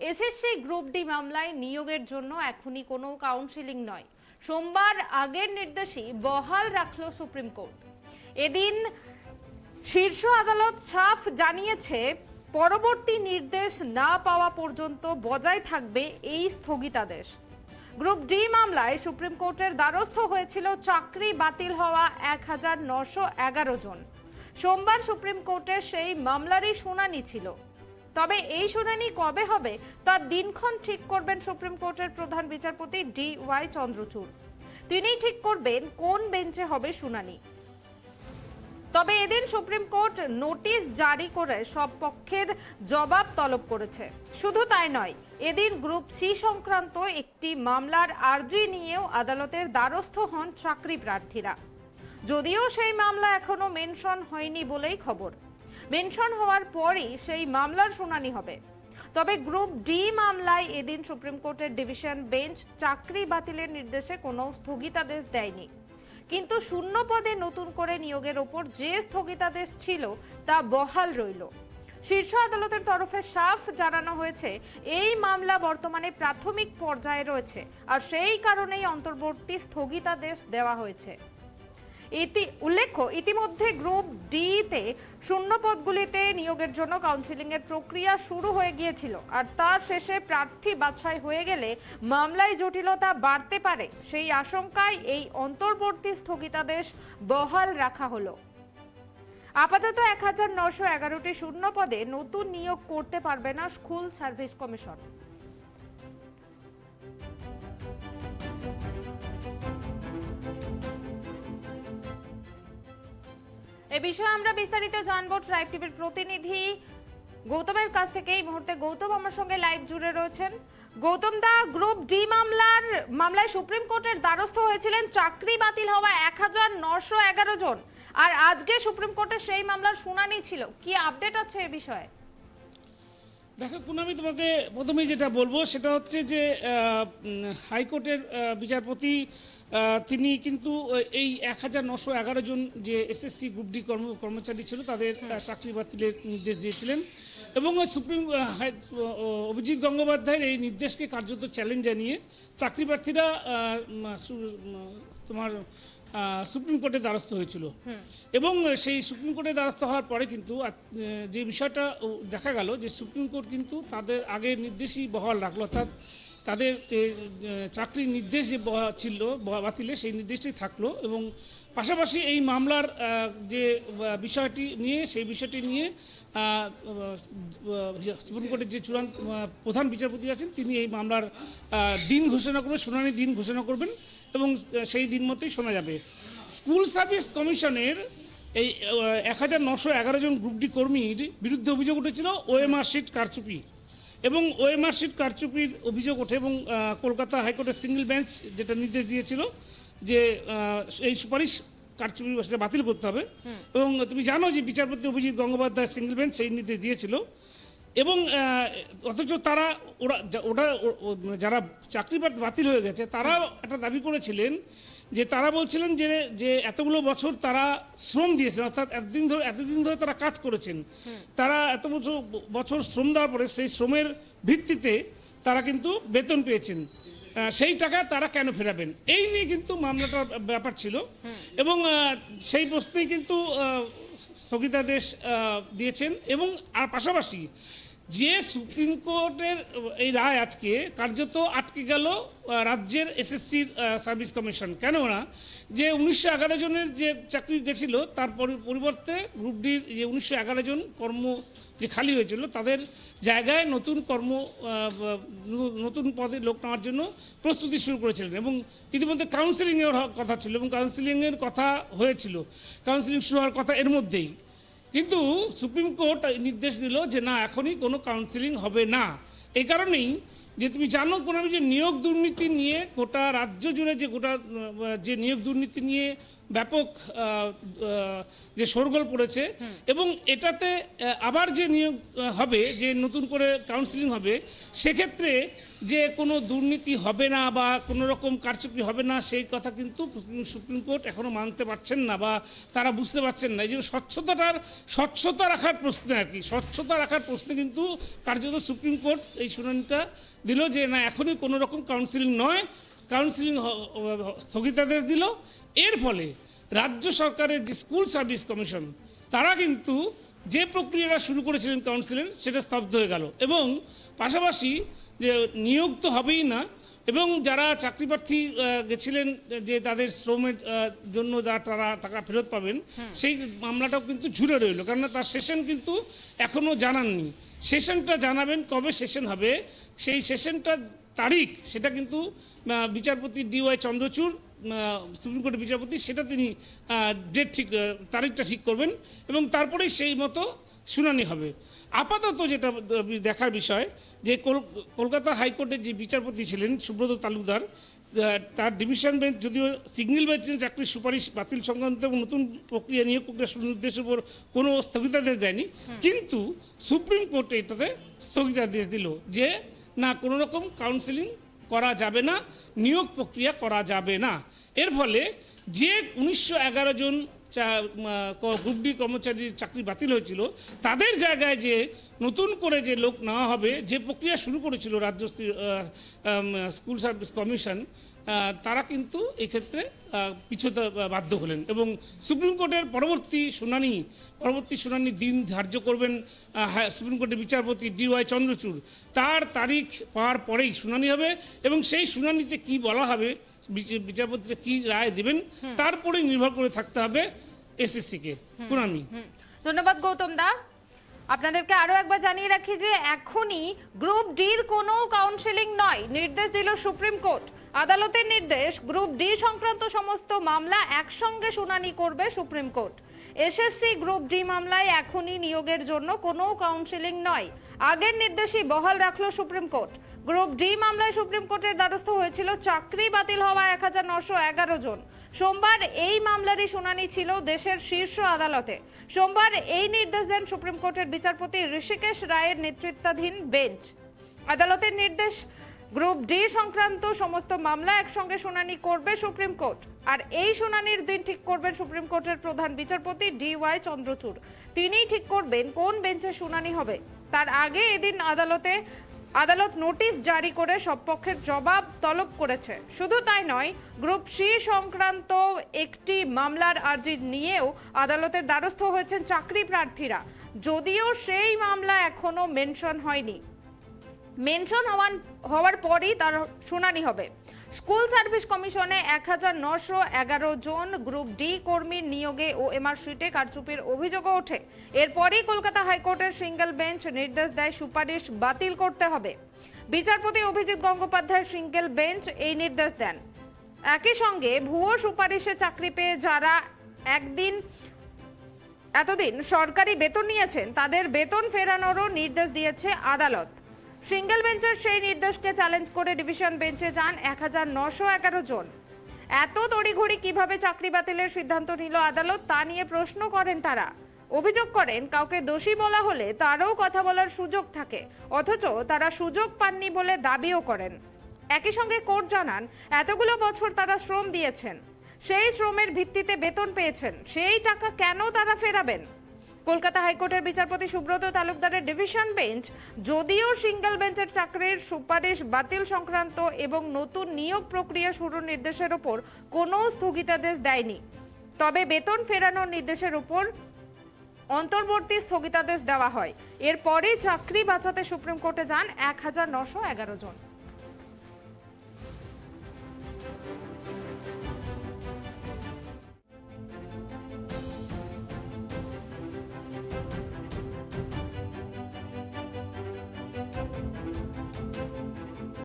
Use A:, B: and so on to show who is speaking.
A: SSC group D মামলায় নিয়োগের জন্য এখনই কোনো কাউন্সেলিং নয়, সোমবার আগের নির্দেশই বহাল রাখল সুপ্রিম কোর্ট। এদিন শীর্ষ আদালত সাফ জানিয়েছে, পরবর্তী নির্দেশ না পাওয়া পর্যন্ত বজায় থাকবে এই স্থগিতাদেশ। গ্রুপ ডি মামলায় সুপ্রিম কোর্টের দ্বারস্থ হয়েছিল চাকরি বাতিল হওয়া 1911 জন। সোমবার সুপ্রিম কোর্টে সেই মামলারই শুনানি ছিল। তবে এই শুনানি কবে হবে তার দিনক্ষণ ঠিক করবেন সুপ্রিম কোর্টের প্রধান বিচারপতি DY চন্দ্রচূড়। তিনিই ঠিক করবেন কোন বেঞ্চে হবে শুনানি। তবে এদিন সুপ্রিম কোর্ট নোটিশ জারি করে সব পক্ষের জবাব তলব করেছে। শুধু তাই নয়, এদিন গ্রুপ সি সংক্রান্ত একটি মামলার আর্জি নিয়েও আদালতের দ্বারস্থ হন চাকরি প্রার্থীরা। যদিও সেই মামলা এখনো মেনশন হয়নি বলেই খবর। মেনশন হওয়ার পরই সেই মামলার শুনানি হবে। তবে গ্রুপ ডি মামলায় এদিন সুপ্রিম কোর্টের ডিভিশন বেঞ্চ চাকরি বাতিলের নির্দেশে কোনো স্থগিতাদেশ দেয়নি, কিন্তু শূন্য পদে নতুন করে নিয়োগের ওপর যে স্থগিতাদেশ ছিল তা বহাল রইল। শীর্ষ আদালতের তরফে সাফ জানানো হয়েছে, এই মামলা বর্তমানে প্রাথমিক পর্যায়ে রয়েছে, আর সেই কারণেই অন্তর্বর্তী স্থগিতাদেশ দেওয়া হয়েছে। উল্লেখ্য, ইতিমধ্যে গ্রুপ ডি তে শূন্য পদগুলিতে নিয়োগের জন্য কাউন্সিলিং এর প্রক্রিয়া শুরু হয়ে গিয়েছিল, আর তার শেষে প্রার্থী বাছাই হয়ে গেলে মামলায় জটিলতা বাড়তে পারে, সেই আশঙ্কায় এই অন্তর্বর্তী স্থগিতাদেশ বহাল রাখা হলো। আপাতত 1911টি শূন্য পদে নতুন নিয়োগ করতে পারবে না স্কুল সার্ভিস কমিশন। এ বিষয়ে আমরা বিস্তারিত জানবো ট্রাইব টিভির প্রতিনিধি গৌতমের কাছ থেকে। এই মুহূর্তে গৌতম আমার সঙ্গে লাইভ জুড়ে রয়েছেন। গৌতম দা, গ্রুপ ডি মামলায় সুপ্রিম কোর্টের দ্বারস্থ হয়েছিলেন চাকরি বাতিল হওয়া 1911 জন, আর আজকে সুপ্রিম কোর্টের সেই মামলার শুনানি ছিল। কি আপডেট আছে এই বিষয়ে?
B: দেখো আমি তোমাকে প্রথমেই যেটা বলবো সেটা হচ্ছে যে হাইকোর্টের বিচারপতি তিনি কিন্তু এই 1911 জন যে এসএসসি গ্রুপ ডি কর্মচারী ছিল তাদের চাকরি বাতিলের নির্দেশ দিয়েছিলেন, এবং সুপ্রিম অভিজিৎ গঙ্গোপাধ্যায়ের এই নির্দেশকে কার্যত চ্যালেঞ্জ জানিয়ে চাকরি প্রার্থীরা তোমার সুপ্রিম কোর্টের দ্বারস্থ হয়েছিল। এবং সেই সুপ্রিম কোর্টের দ্বারস্থ হওয়ার পরে কিন্তু যে বিষয়টা দেখা গেল যে সুপ্রিম কোর্ট কিন্তু তাদের আগের নির্দেশই বহাল রাখলো, অর্থাৎ তাদের যে চাকরির নির্দেশ যে ছিল বাতিলে সেই নির্দেশটি থাকলো, এবং পাশাপাশি এই মামলার যে বিষয়টি নিয়ে সেই বিষয়টি নিয়ে সুপ্রিম কোর্টের যে চূড়ান্ত প্রধান বিচারপতি আছেন তিনি এই মামলার দিন ঘোষণা করবেন, শুনানির দিন ঘোষণা করবেন, এবং সেই দিন মতোই শোনা যাবে। স্কুল সার্ভিস কমিশনের এই 1911 জন গ্রুপ ডি কর্মীর বিরুদ্ধে অভিযোগ উঠেছিল ওএমআর শিট কারচুপি, এবং ওএমআর শিট কারচুপির অভিযোগ ওঠে, এবং কলকাতা হাইকোর্টের সিঙ্গেল বেঞ্চ যেটা নির্দেশ দিয়েছিল যে এই সুপারিশ কারচুপি সেটা বাতিল করতে হবে। এবং তুমি জানো যে বিচারপতি অভিজিৎ গঙ্গোপাধ্যায় সিঙ্গেল বেঞ্চ সেই নির্দেশ দিয়েছিল, এবং অথচ তারা যারা চাকরি বাতিল হয়ে গেছে তারা একটা দাবি করেছিলেন যে তারা বলছিলেন যে এতগুলো বছর তারা শ্রম দিয়েছেন, অর্থাৎ এতদিন ধরে তারা কাজ করেছেন, তারা এত বছর শ্রম দেওয়ার পরে সেই শ্রমের ভিত্তিতে তারা কিন্তু বেতন পেয়েছেন, সেই টাকা তারা কেন ফেরাবেন, এই নিয়ে কিন্তু মামলাটার ব্যাপার ছিল। এবং সেই প্রশ্নেই কিন্তু স্থগিতাদেশ দিয়েছেন, এবং আর পাশাপাশি যে সুপ্রিম কোর্টের এই রায় আজকে কার্যত আটকে গেল রাজ্যের এসএসসির সার্ভিস কমিশন। কেননা যে 1911 জনের যে চাকরি গেছিল তার পরিবর্তে গ্রুপ ডির যে 1911 জন কর্ম যে খালি হয়েছিল তাদের জায়গায় নতুন পদে লোক নেওয়ার জন্য প্রস্তুতি শুরু করেছিলেন, এবং ইতিমধ্যে কাউন্সিলিংয়ের কথা ছিল, এবং কাউন্সিলিংয়ের কথা হয়েছিল, কাউন্সিলিং শুরু হওয়ার কথা এর মধ্যেই। কিন্তু সুপ্রিম কোর্ট নির্দেশ দিল যে না, এখনই কোনো কাউন্সিলিং হবে না। এই কারণেই যে তুমি জানো যে নিয়োগ দুর্নীতি নিয়ে গোটা রাজ্য জুড়ে যে নিয়োগ দুর্নীতি নিয়ে ব্যাপক যে শোরগোল পড়েছে এবং এটাতে আবার যে নিয়োগ হবে, যে নতুন করে কাউন্সিলিং হবে, সেক্ষেত্রে যে কোনো দুর্নীতি হবে না বা কোনো রকম কারচুপি হবে না সেই কথা কিন্তু সুপ্রিম কোর্ট এখনও মানতে পারছেন না বা তারা বুঝতে পারছেন না। এই জন্য স্বচ্ছতা রাখার প্রশ্নে আর কি, স্বচ্ছতা রাখার প্রশ্নে কিন্তু কার্যত সুপ্রিম কোর্ট এই শুনানিটা দিল যে না, এখনই কোনো রকম কাউন্সিলিং নয়, কাউন্সিলিং স্থগিতাদেশ দিল। এর ফলে রাজ্য সরকারের যে স্কুল সার্ভিস কমিশন তারা কিন্তু যে প্রক্রিয়াটা শুরু করেছিলেন কাউন্সিলের সেটা স্তব্ধ হয়ে গেল এবং পাশাপাশি যে নিয়োগ তো হবেই না এবং যারা চাকরি প্রার্থী গেছিলেন যে তাদের শ্রমের জন্য তারা টাকা ফেরত পাবেন সেই মামলাটাও কিন্তু ঝুলে রইল, কেননা তার সেশন কিন্তু এখনও জানাননি। সেশনটা জানাবেন কবে সেশন হবে, সেই সেশনটা তারিখ সেটা কিন্তু বিচারপতি DY চন্দ্রচূড় সুপ্রিম কোর্টের বিচারপতি সেটা তিনি তারিখটা ঠিক করবেন এবং তারপরেই সেই মতো শুনানি হবে। আপাতত যেটা দেখার বিষয় যে কলকাতা হাইকোর্টের যে বিচারপতি ছিলেন সুব্রত তালুকদার, তার ডিভিশন বেঞ্চ যদিও সিঙ্গেল বেঞ্চের চাকরির সুপারিশ বাতিল সংক্রান্ত এবং নতুন প্রক্রিয়া নিয়োগ প্রক্রিয়া শুরুর উদ্দেশ্যের উপর কোনো স্থগিতাদেশ দেয়নি, কিন্তু সুপ্রিম কোর্টে এটাতে স্থগিতাদেশ দিল যে না, কোনো রকম কাউন্সিলিং করা যাবে না, নিয়োগ প্রক্রিয়া করা যাবে না। এর ফলে যে 1911 জন গ্রুপ ডি কর্মচারীর চাকরি বাতিল হয়েছিল তাদের জায়গায় যে নতুন করে যে লোক নেওয়া হবে, যে প্রক্রিয়া শুরু করেছিল রাজ্য স্কুল সার্ভিস কমিশন, তারা কিন্তু এক্ষেত্রে পিছুতে বাধ্য হলেন এবং সুপ্রিম কোর্টের পরবর্তী শুনানি দিন ধার্য করবেন সুপ্রিম কোর্টের বিচারপতি DY চন্দ্রচূড়। তার তারিখ পাওয়ার পরেই শুনানি হবে এবং সেই শুনানিতে কি বলা হবে, বিচারপতিরা কি রায় দেবেন তারপরেই নির্ভর করে থাকতে হবে SSC-কে। পুনামি,
A: ধন্যবাদ গৌতম দা। আপনাদেরকে আরো একবার জানিয়ে রাখি যে এখনই গ্রুপ ডির কোনো কাউন্সিলিং নয়, নির্দেশ দিল সুপ্রিম কোর্ট। আদালতের নির্দেশ, গ্রুপ ডি সংক্রান্ত সমস্ত মামলা একসঙ্গে শুনানি করবে supreme court. SSC group D মামলায় এখনই নিয়োগের জন্য কোনো কাউন্সিলিং নয়, আগের নির্দেশই বহাল রাখলো সুপ্রিম কোর্ট। গ্রুপ ডি মামলায় সুপ্রিম কোর্টের দ্বারস্থ হয়েছিল চাকরি বাতিল হওয়া 1911 জন। সোমবার এই মামলারই শুনানি ছিল দেশের শীর্ষ আদালতে। সোমবার এই নির্দেশ দেন সুপ্রিম কোর্টের বিচারপতি ঋষিকেশ রায়ের নেতৃত্বাধীন বেঞ্চ। আদালতের নির্দেশ, গ্রুপ ডি সংক্রান্ত সমস্ত মামলা একসঙ্গে শুনানি করবে সুপ্রিম কোর্ট। আর এই শুনানির দিন ঠিক করবেন সুপ্রিম কোর্টের প্রধান বিচারপতি DY চন্দ্রচূড়। তিনিই ঠিক করবেন কোন বেঞ্চে শুনানি হবে। তার আগে এদিন আদালত নোটিশ জারি করে সব পক্ষের জবাব তলব করেছে। শুধু তাই নয়, গ্রুপ সি সংক্রান্ত একটি মামলার আর্জি নিয়েও আদালতের দ্বারস্থ হয়েছেন চাকরি প্রার্থীরা, যদিও সেই মামলা এখনো মেনশন হয়নি। মেনশন হওয়ার পরই তার শুনানি হবে। স্কুল সার্ভিস কমিশনে 1911 জন গ্রুপ ডি কর্মীর নিয়োগে ও এমআরসিতে কারচুপির অভিযোগও ওঠে। এরপরই কলকাতা হাইকোর্টের সিঙ্গেল বেঞ্চ নির্দেশ দেয় সুপারিশ বাতিল করতে হবে। বিচারপতি অভিজিৎ গঙ্গোপাধ্যায়ের সিঙ্গেল বেঞ্চ এই নির্দেশ দেন। একই সঙ্গে ভুয়ো সুপারিশে চাকরি পেয়ে যারা এতদিন সরকারি বেতন নিয়েছেন তাদের বেতন ফেরানোরও নির্দেশ দিয়েছে আদালত। সিঙ্গেল বেঞ্চের সেই নির্দেশকে চ্যালেঞ্জ করে ডিভিশন বেঞ্চে যান 1911 জন। এত তড়িঘড়ি কিভাবে চাকরি বাতিলের সিদ্ধান্ত নিল আদালত, তা নিয়ে প্রশ্ন করেন তারা। অভিযোগ করেন কাউকে দোষী বলা হলে তারও কথা বলার সুযোগ থাকে, অথচ তারা সুযোগ পাননি বলে দাবিও করেন। একই সঙ্গে কোর্ট জানান এতগুলো বছর তারা শ্রম দিয়েছেন, সেই শ্রমের ভিত্তিতে বেতন পেয়েছেন, সেই টাকা কেন তারা ফেরাবেন? কলকাতা হাইকোর্টের বিচারপতি সুব্রত তালুকদারের ডিভিশন বেঞ্চ যদিও সিঙ্গেল বেঞ্চের চাকরির সুপারিশ বাতিল সংক্রান্ত এবং নতুন নিয়োগ প্রক্রিয়া শুরুর নির্দেশের উপর কোনো স্থগিতাদেশ দেয়নি, তবে বেতন ফেরানোর নির্দেশের উপর অন্তর্বর্তী স্থগিতাদেশ দেওয়া হয়। এরপরই চাকরি বাঁচাতে সুপ্রিম কোর্টে যান 1911 জন।